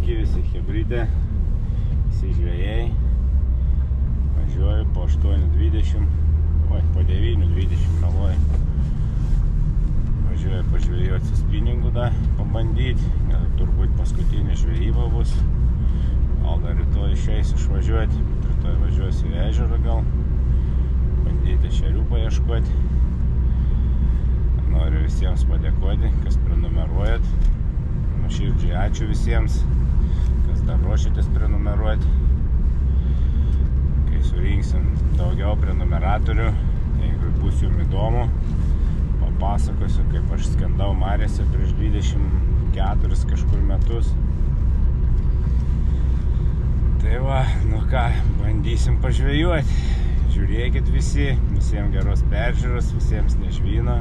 Sveiki visi chebrytė, visi žvejai. Važiuoju po 8:20, po 9:20 meluoju. Važiuoju pažvejoti su spinningu dar, pabandyti. Turbūt paskutinė žvejyba bus. Gal dar rytoj išeis išvažiuoti, bet rytoj važiuosiu į ežerą gal. Bandyti šerių paieškoti. Noriu visiems padėkoti, kas prenumeruojat. Nuoširdžiai ačiū visiems, kas dar ruošiatės prenumeruoti. Kai surinksim daugiau prenumeratorių, jeigu bus jums įdomu, papasakosiu, kaip aš skendau mariose prieš 24 kažkur metus. Tai va, nu ką, bandysim pažvejoti. Žiūrėkit visi, visiems geros peržiūros, visiems ne žvyno,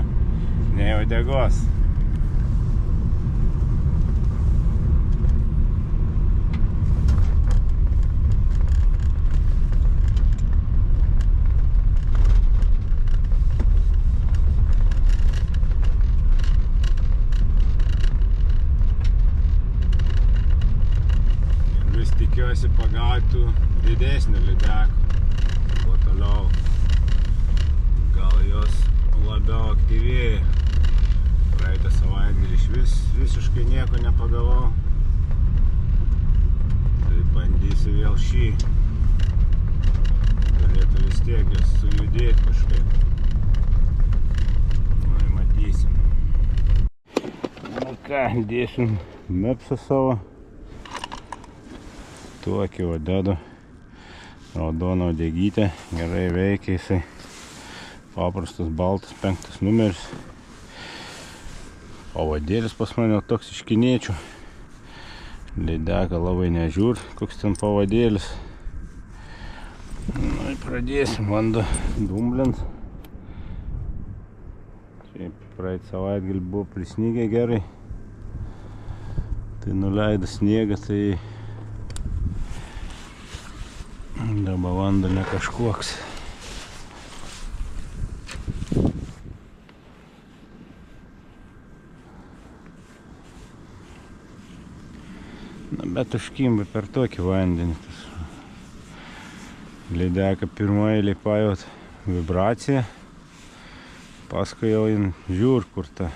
ne uodegos. Ir vis tikiuosi pagauti didesnį lydekų. Kuo toliau, gal jos labiau aktyvėja. Praeitą savaitgalį visiškai nieko nepagavau. Tai bandysiu vėl šį. Galėtų vis tiek jos sujudėti kažkaip. Nu ir matysim. Nu ką, dėsim mepsą savo. Tuokį va dedu. Raudoną uodegytę. Gerai veikia jisai. Paprastas baltas 5 numeris. Pavadėlis pas mane toks iš kiniečių. Lydeką labai nežiūr, koks ten pavadėlis. Nu ir pradėsim, vandą dumblint. Šiaip praeitą savaitgalį buvo prisnygę gerai. Tai nuleido sniegą, tai dabar vanda ne kažkoks. Bet užkimba per tokį vandenį. Lydeka pirmoje pajut vibraciją, paskui jau jin žiūr, kur ta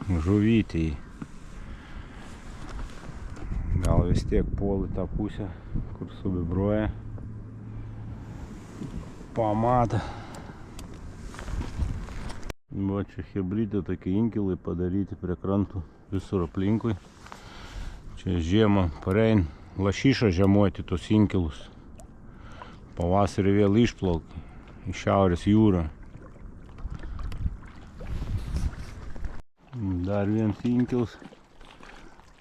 žuvytė jį. Gal vis tiek puoli tą pusę, kur suvibruoja. Pamatą. Va čia hebrytė tokie inkilai padaryti prie krantų visur aplinkui. Čia žiemą parein lašišą žemoti tos inkilus. Pavasarį vėl išplauk į šiaurės jūrą. Dar vienas inkilus.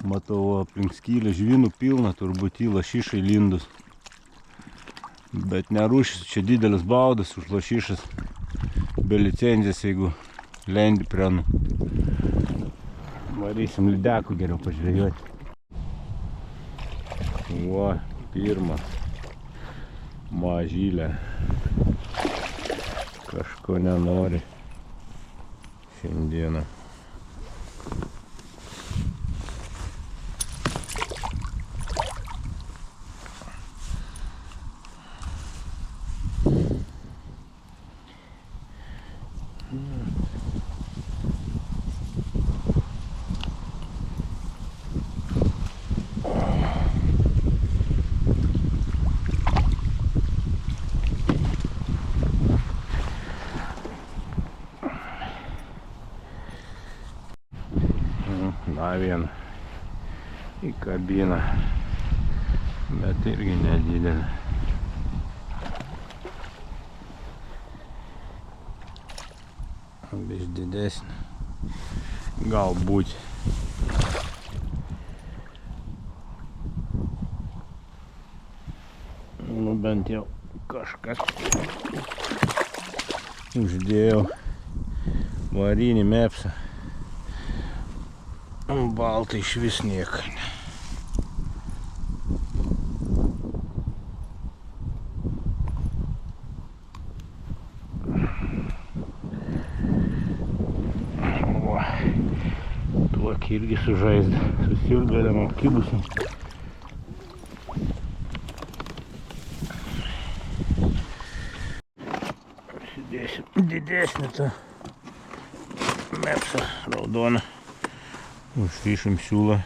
Matau aplink skylę žvynų pilna, turbūt į lašišai lindus. Bet nerūšis, čia didelis baudas už lašišas. Be licenzijas, jeigu lendi prie nu. Varysim lydekų geriau pažvejoti. Va, pirmą mažylę. Kažko nenori šiandieną. Dar vieną į kabiną, bet irgi nedidelė. Biškį didesnė. Galbūt. Nu bent jau kažkas. Uždėjau varinį mepsą. Baltai iš vis nieko. Tuokį irgi sužaizdą, su siurgalėm apkibusim. didesnį tą mepsą raudoną. Užrišim siūlą.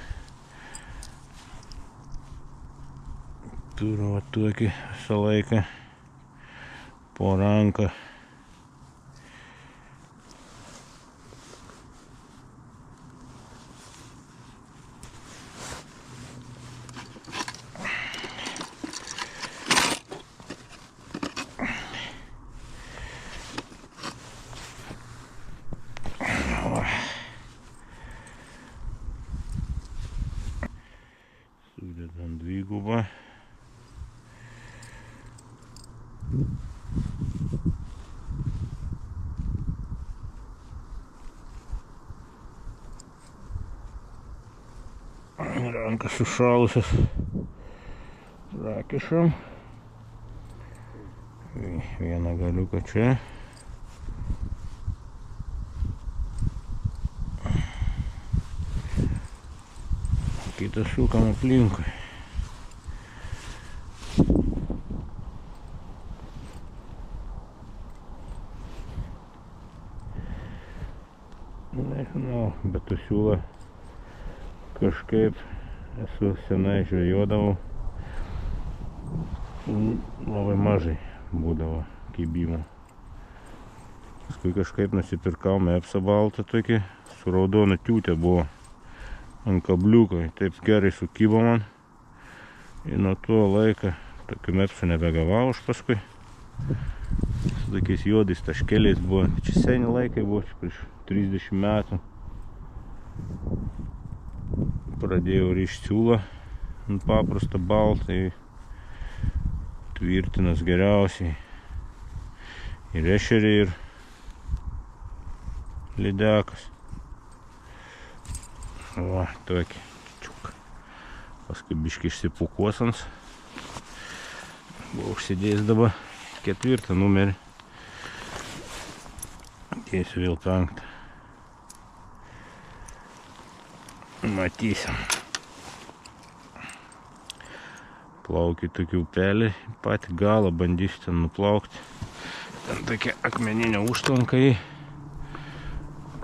Turiu va tokį visą laiką po ranką. Sudedam dvigubą. Rankas sušalusias rakišam. Vieną galiuką čia. Kitą sukam aplinkui. Nežinau, bet tu siūlą kažkaip esu senai žvejodavau. Labai mažai būdavo kibimų. Paskui kažkaip nusipirkau mepsą baltą tokį, su raudona tiūtė buvo ant kabliuko. Taip gerai sukibo man. Ir nuo to laiko tokių mepsų nebegavau aš paskui. Su tokiais juodais taškeliais buvo. Čia seni laikai buvo, čia prieš 30 metų. Pradėjau rišti siūlą ant paprastą baltą. Tvirtinas geriausiai. Ir ešeriai, ir lydekas. Va, tokį čiuk. Paskui biškį išsipukuosans. Buvo užsidėjęs dabar 4 numerį. Dėsiu vėl 5. Matysim. Plaukiu tokį upelį, patį galą bandysiu ten nuplaukti. Ten tokia akmeninė užtvanka į.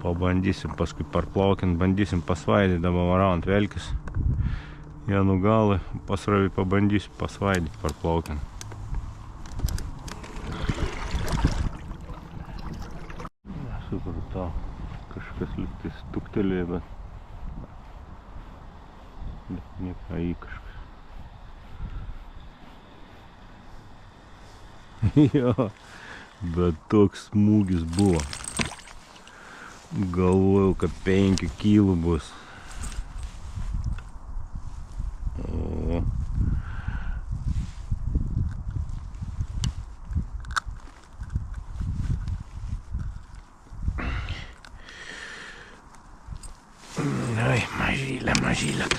Pabandysim paskui parplaukiant, bandysim pasvaidyti dabar varaujant velkis. Vienu galą pasroviui pabandysiu pasvaidyti parplaukiant. Supratau, kažkas liktai stuktelėjo, bet nieko į kažkas. Jo, bet toks smūgis buvo. Galvojau, kad 5 kilų bus. O. Ai, mažylė.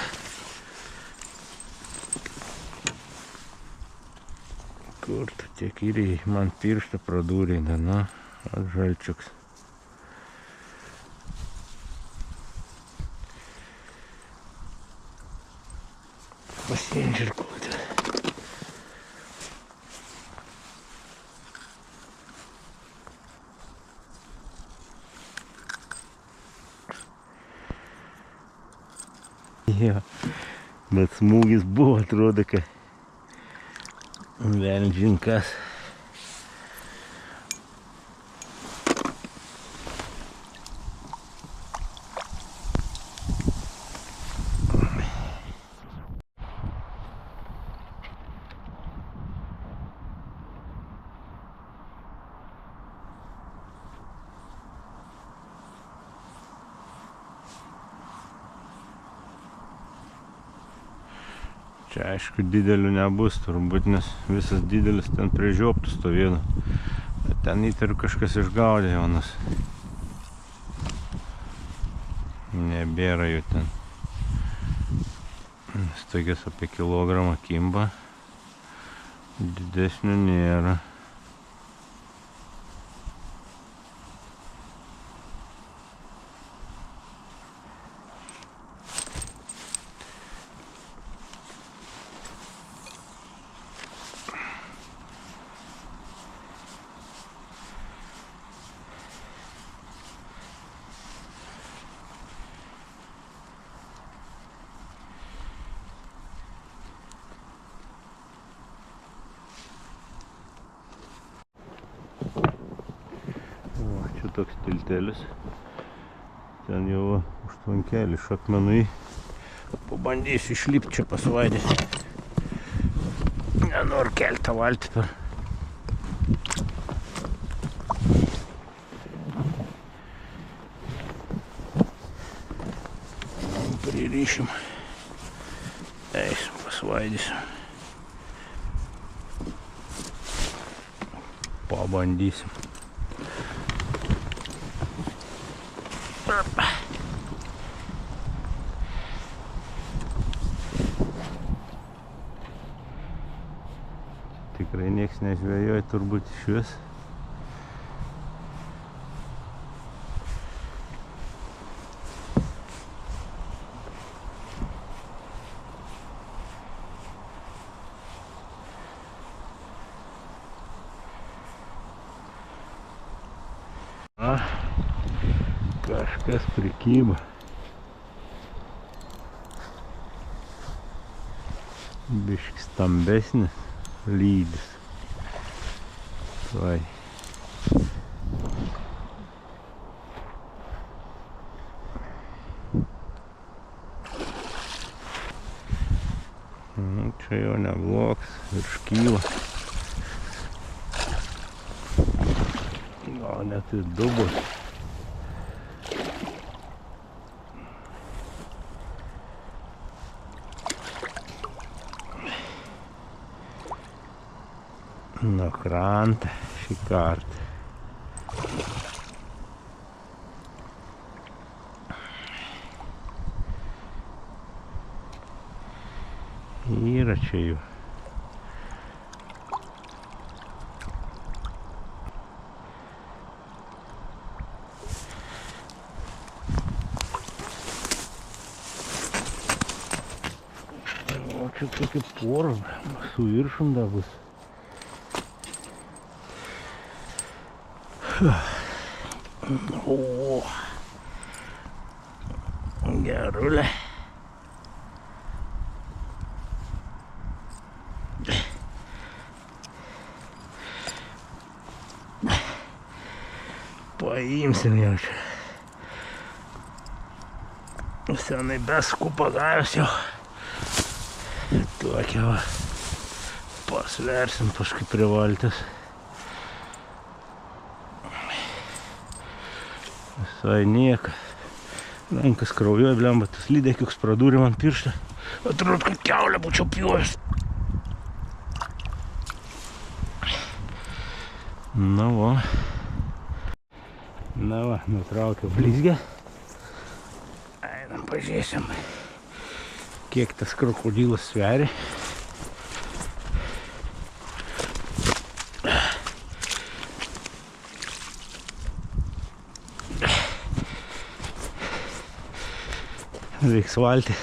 Kur tu tiek įrėjai, man pirštą pradūrė, na, žalčiuks. Pasienžirkuoti. Jo, bet smūgis buvo, atrodo, kad velnžinkas. Čia aišku didelių nebus turbūt, nes visas didelis ten prie žioptų stovėdo. Bet ten įtariu kažkas išgaudė jaunas. Nebėra jų ten. Tokias apie kilogramą kimba. Didesnių nėra. toks tiltelis. Ten jau užtvankelis iš akmenų. Pabandysiu išlipti čia pasvaidyti. Nenoriu keltą valtį per. Pririšim. Eisim, pasvaidysim. Pabandysim. Tikrai nieks nežvejoja turbūt išvis. Kažkas prikyba. Biški stambesnis lydis. Tuoj. Čia jau neblogas, virš kyla. Gal net ir dubas. Nuo krantą šį kartą. Yra čia jų. O čia tokia pora, su viršum dar bus. O, gerulė. Paimsim jau čia. Senai beskų pagavęs jau. Tokia va. Pasversim paskui prie valties. Visai nieka. Rankas kraujuoja, blemba, tas lydekiuks pradūrė man pirštą. Atrodo, kad kiaulę būčiau pjovęs. Na va. Na va, nutraukiau blizgę. Einam, pažiūrėsim, kiek tas krokodilas sveria. Reiks valtį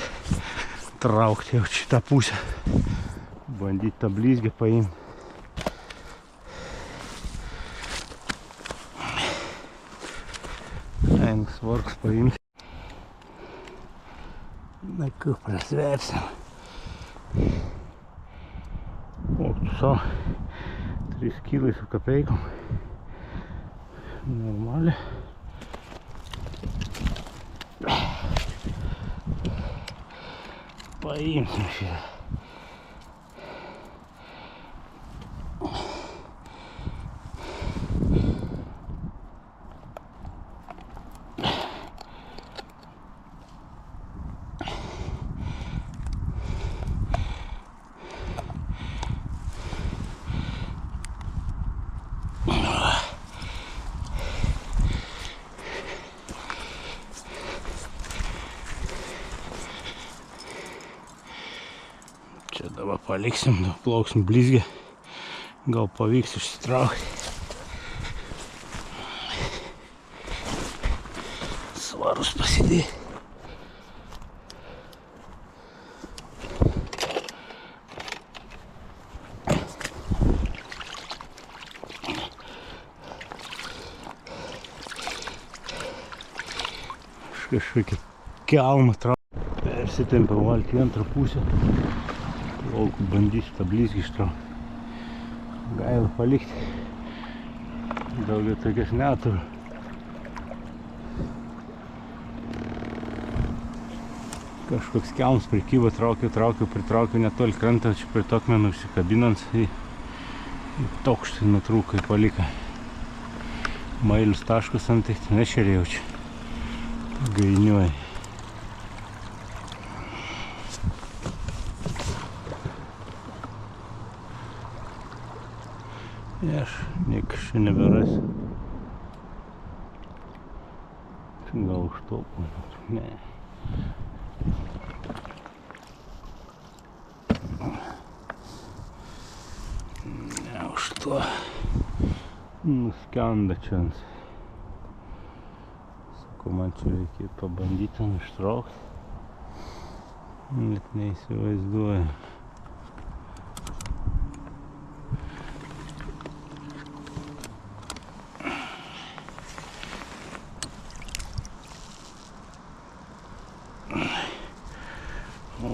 traukti jau šitą pusę. Bandyti tą blizgę paimti. Einus vargs paimti. Na kaip prasversim. O tu savo 3 kilai su kapeikom. Normaliai. Paimsim šitą. Čia dabar paliksim, plauksim blizgę. Gal pavyks išsitraukti. Svarus pasidėti. Kažkokį kelmą traukti. Persitempia valtį į antrą pusę. Laukų bandysiu tą blizgį ištraukti. Gaila palikti. Daugiau tokias neturiu. Kažkoks kelmas prikybo, pritraukiu netoli krantą, čia prie to akmenų užsikabinant į tokštį nutrūko į paliką. Mailius taškus ant tai nešerėjau čia. Gainiuoja. Aš niekas čia neberasiu. Gal už to, ne. Ne už to. Nuskenda čia. Sakau, man čia reikėtų pabandyti ten ištraukti. Net neįsivaizduoju. O,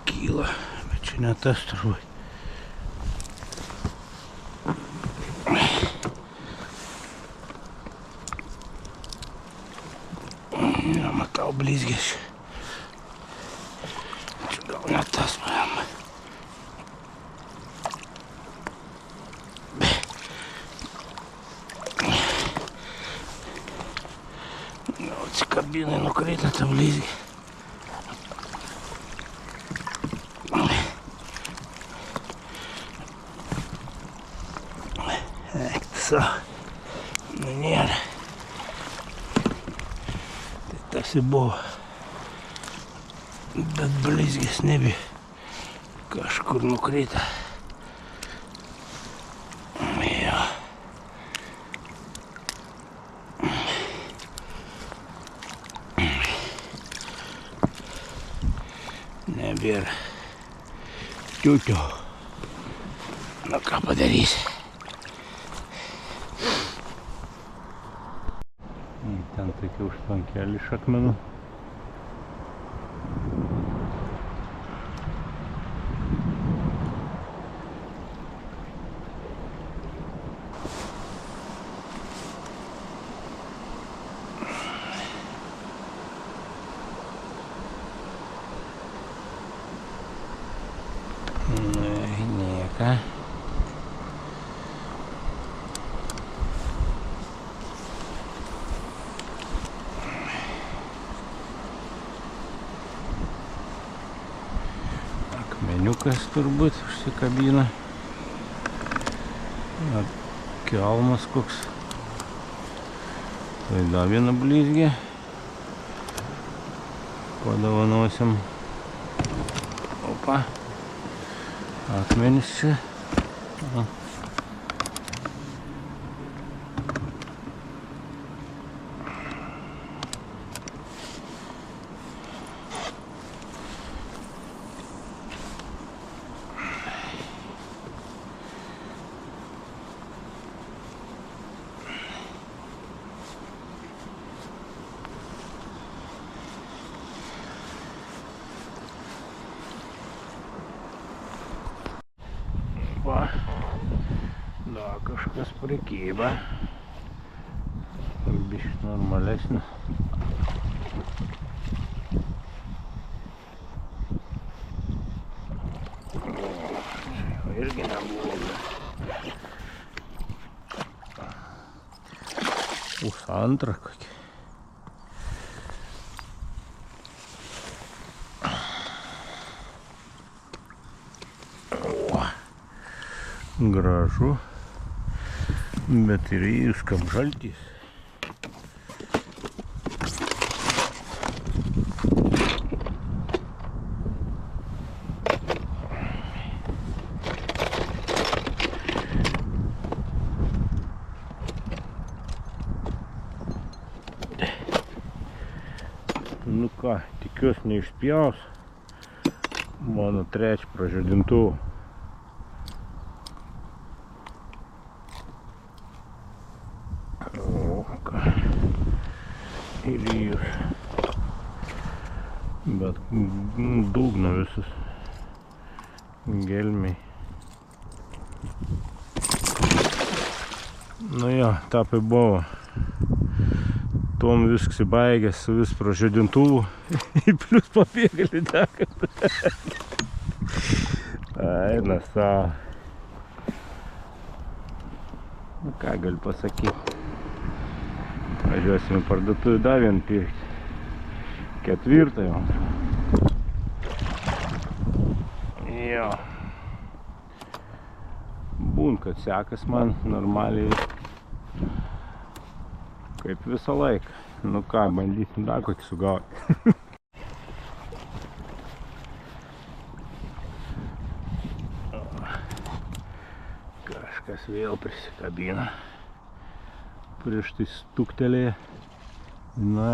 kyla, bet čia ne tas turbūt. Nematau blizgės. Čia gal ne tas man. Gal atsikabinai nukrito tą blizgį. Eikta, nu nėra. Tai tarsi buvo, bet blizgės nebė kažkur nukrito. Jo. Nebėra. Čiūčiu. Nu ką padarysi? Ten tokia užtvankelė iš akmenų. Nieka. Akmeniukas turbūt užsikabina. Kelmas koks. Tai dar viena blizgė. Padovanosim. Opa. Akmenis čia. Va, da kažkas prikyba. Biški normalesnis. Čia irgi nebloga. Pusantrą kokį. Gražu, bet ir įjus kam žaltys. Nu ką, tikiuosi neišspjaus mano trečią pražadintuvą. Ir jūs. Bet dugno visas gelmiai. Nu jo, tapai buvo Tom viskas įbaigęs su vis pro žadintuvų. Plius pabėga lydekas. Eina savo. Nu ką galiu pasakyti. Važiuosim į parduotuvę dar vieną pirkti. 4 jau. Jo. Būn, kad sekas man normaliai. Kaip visą laiką. Nu ką, bandysim dar kokį sugauti. Kažkas vėl prisikabina. Prieš tai stuktelėje. Na,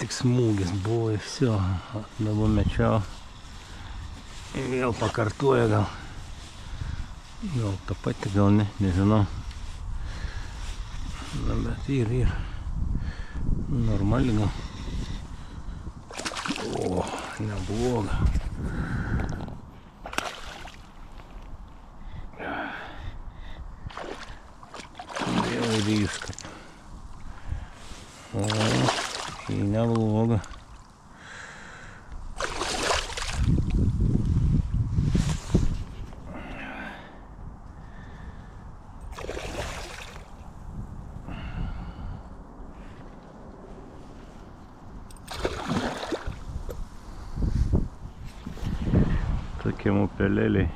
tik smūgis buvo ir viso. Dabar mečiau. Vėl pakartoja gal. Gal ta pati, gal ne, nežinau. Na, bet ir. Normali gal. O, nebloga. Vėl ryškas. O, tai nebloga. Tokie mupelėliai.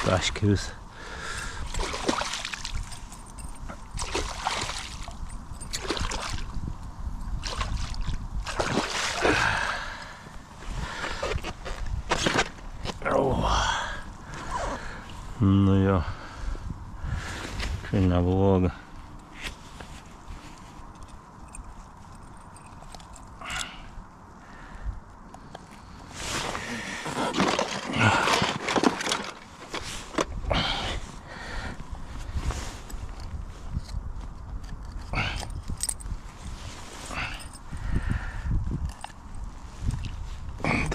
Taškė vis. Nu jo, čia nebloga.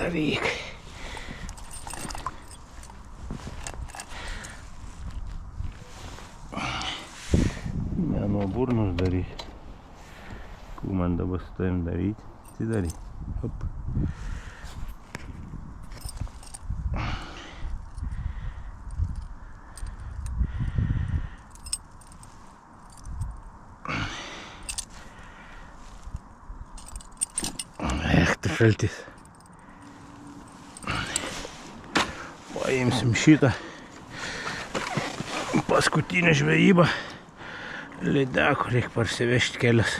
Daryk. Ne nuo burnos daryti. Kur man dabar su tavim daryti? Atsidaryk. Hop. Tu šaltis. Paimsim šitą paskutinę žvejybą. Lydekų reikia parsivežti kelias.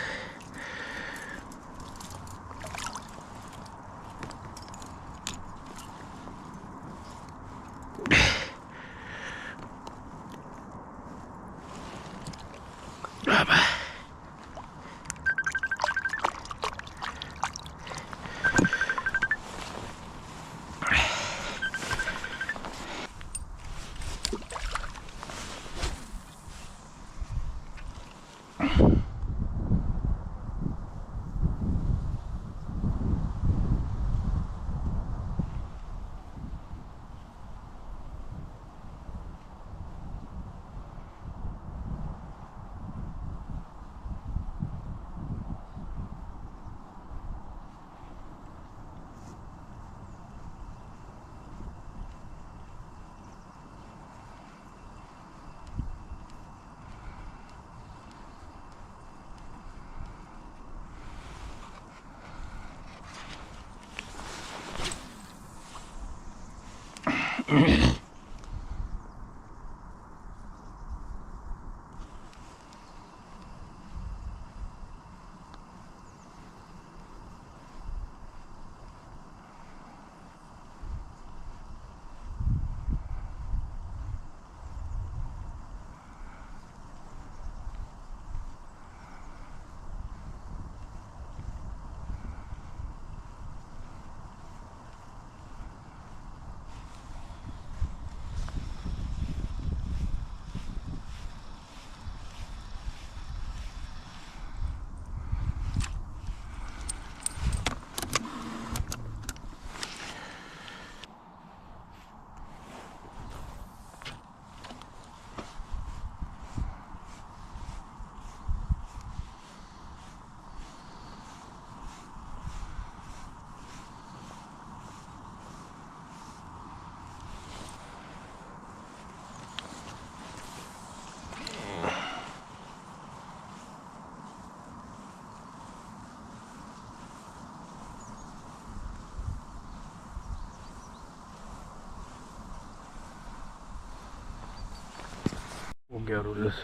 gerulis.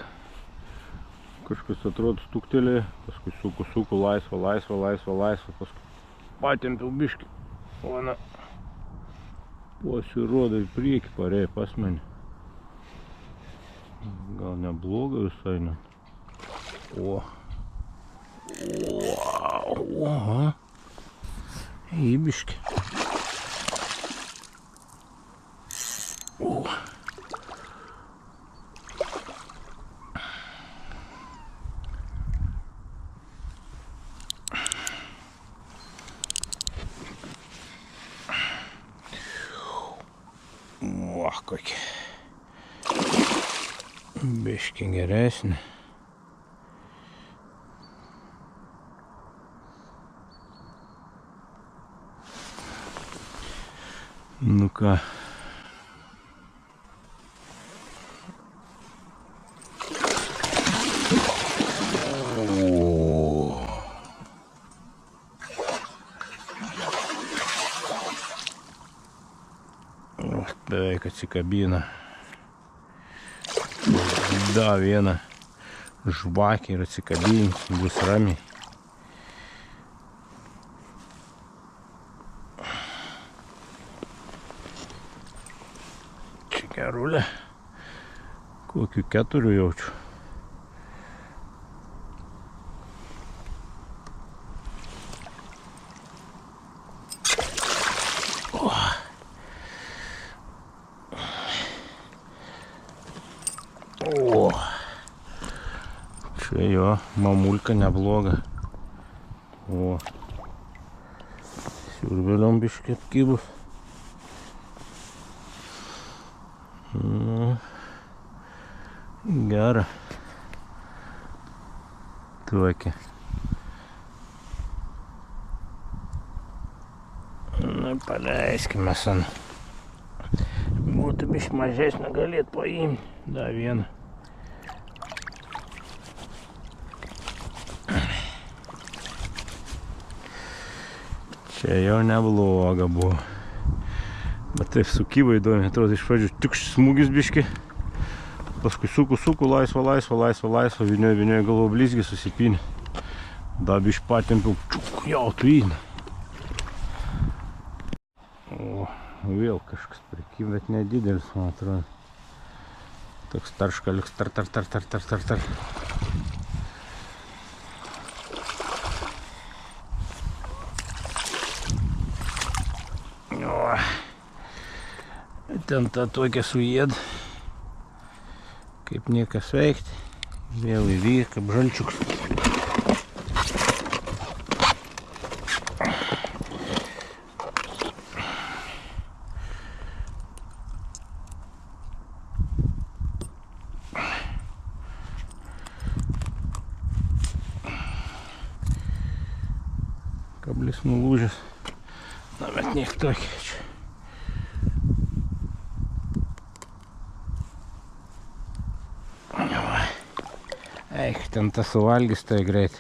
Kažkas atrodo stuktelė, paskui suku, laisva, paskui patempiau biškį. Ona pasirodo į priekį, parėjo pas mane. Gal nebloga visai, ne? Oha. Įbiškį. Kokia. Biškį geresnė. Nu ką. Beveik atsikabina. Da, vieną žvakį ir atsikabins, bus ramiai. Čia gerulė. Kokių 4 jaučiu. Čia jo, mamulka nebloga. Siurbeliom biškį apkibus. Gera. Tokia. Nu, paleiskime san. Būtų biškį mažesnę galėt paimti. Da, vieną. Čia jau nebloga buvo. Bet taip sukyba įdomi, atrodo iš pradžių tikštis smūgis biški. Paskui suku, laisva, vynioja galvo blizgi susipinė. Da biški patempiau, jau tu įna. Vėl kažkas prikim, bet nedidelis, man atrodo. Toks tarškaliuks, tar. Ten tą tokią sujėd, kaip niekas veikti, vėl įvyja, kaip žalčiuks. Kablis nulūžęs, na bet niek tokia čia. Eik, ten tas suvalgys tai greit.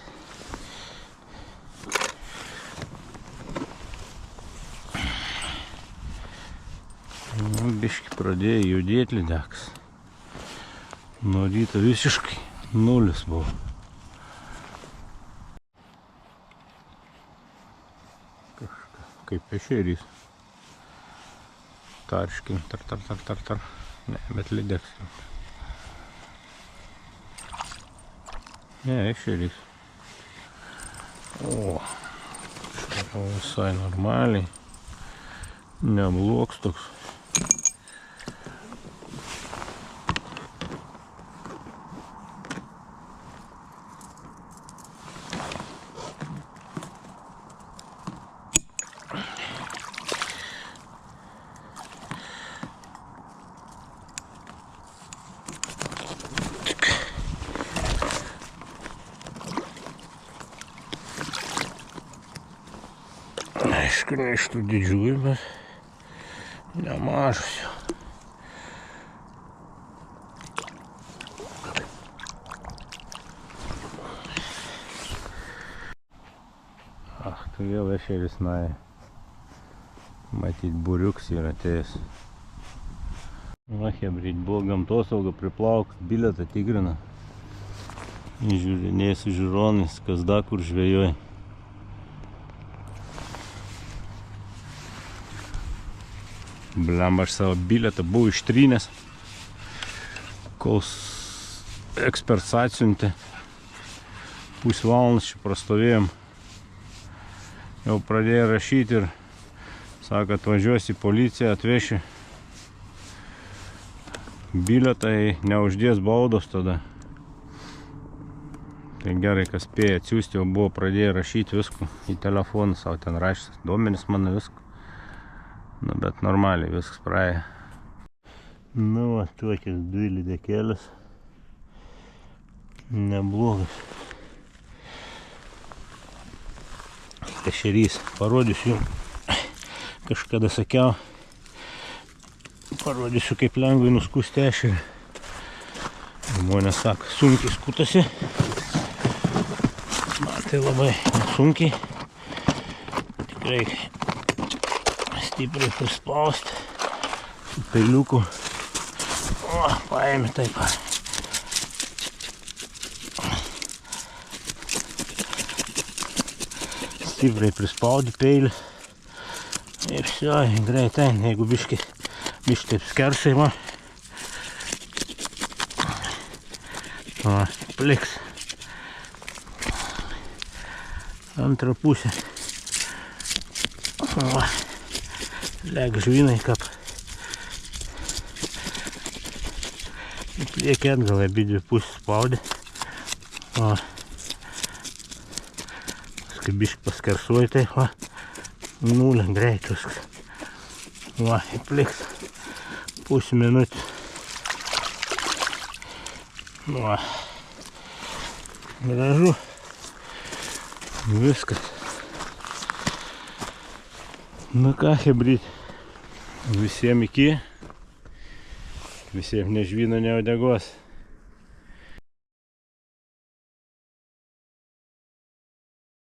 Biški pradėjo judėti lydeks. Nuo ryto visiškai nulis buvo. Kaip ešerys. Tarškin, tar. Ne, bet lydeks. Ne, ešerys. Čia visai normaliai. Neblogs toks. Aišku, ne iš tų didžiųjų, bet nemažas jau. Tai vėl ešeris naja. Matyt, būriuks yra atėjęs. Va, hebryt, buvo gamtosauga, priplauks, bilietą tikrina. Žiūrinėjai su žiūronais, kas da kur žvejoj. Blemba, aš savo bilietą buvau ištrynęs, kol eksperts atsiuntė. Pusvalandas čia prastovėjom. Jau pradėjo rašyti ir sako, atvažiuosi į policiją, atveši bilietą, neuždės baudos tada. Tai gerai, kas spėjo atsiųsti, jau buvo pradėję rašyti viską į telefoną, savo ten rašys, duomenis mano viską. Nu, bet normaliai viskas praėjo. Nu, va, tokias 2 lydekėlės. Neblogas. Ešerys. Parodysiu jums. Kažkada sakiau. Parodysiu, kaip lengvai nuskusti ešerį. Žmonės sako, sunkiai skutasi. Man tai labai sunkiai. Tikrai stipriai prispausti. Su peiliuku. O, paėmė taip. Stipriai prispaudi peilį. Ir все, greitai, jeigu biški taip skersai, va. O, pliks. Antrą pusę. O, leg žvynai kap. Į priekį atgal abi 2 pusės spaudė. O. Paskui biški paskersuoji tai, va. Nulė, greit viskas. Va, į pliks. Pusę minutę. Va. Gražu. Viskas. Nu ką, hebryt. Visiems iki. Visiems ne žvyno, ne uodegos.